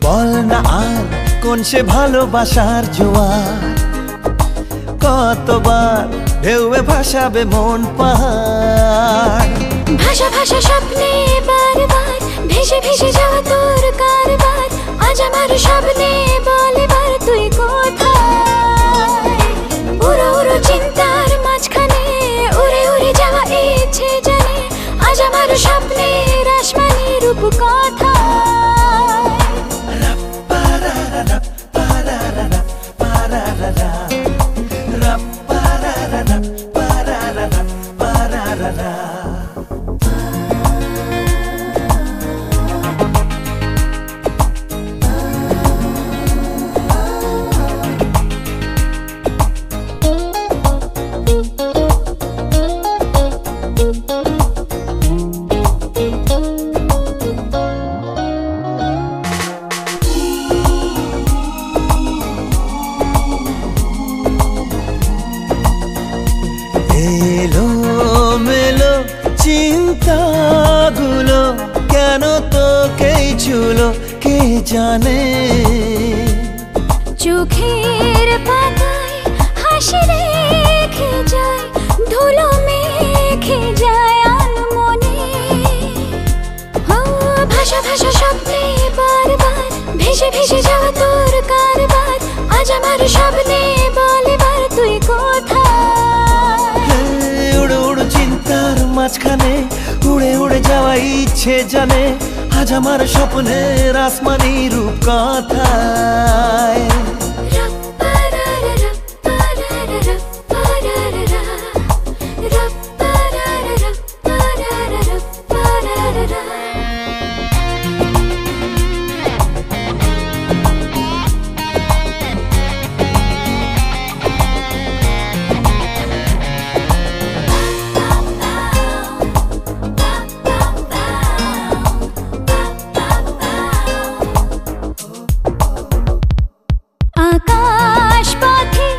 বল না আর কোন সে ভালোবাসার জোয়ার, কতবার ঢেউয়ে ভাসাবে মন পাহাড়। ভাষা ভাষা স্বপ্নে বারবার ভেসে ভেসে যাওয়া তোর কারবার, আজ আমার স্বপ্নে বলে বার তুই কোথায়। উড়ো উড়ো চিন্তার মাঝখানে উড়ে উড়ে যাওয়া ইচ্ছে জানে, আজ আমার স্বপ্নের আসমানি রূপ কথা। এলো মেলো চিন্তাগুলো কেন তোকেই ছুলো কে জানে। চোখের পাতায় হাসি রেখে যায়, ধুলো মেখে যায় আনমনে। ভাষা ভাষা স্বপ্নে বারবার ভেসে ভেসে যাওয়া তোর কারবার, আজ আমার স্বপ্নে বলে বার তুই কোথায়। উড়ো উড়ো চিন্তার মাঝখানে উড়ে উড়ে যাওয়া ইচ্ছে জানে, আজ আমার স্বপ্নের আসমানি রূপ কথায়। আকাশ পথে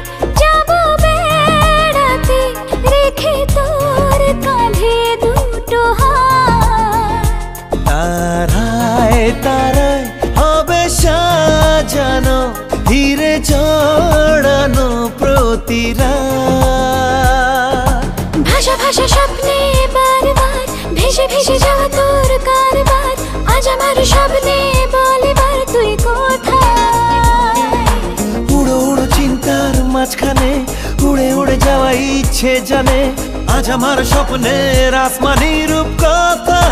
যাব বেড়াতে, রেখে তোর কাঁধে দুটো হাত। তারায় তারায় হবে সাজানো ধীরে জড়ানো প্রতিরা। ভাষা ভাষা স্বপ্নে বারবার ভেসে ভেসে যাওয়া তোর কারবার, আজ আমার স্বপ্নে বলে বার তুই কোথায়। উড়ো উড়ো চিন্তার মাঝখানে উড়ে উড়ে যাওয়া ইচ্ছে জানে, আজ আমার স্বপ্নের আসমানি রূপ কথা।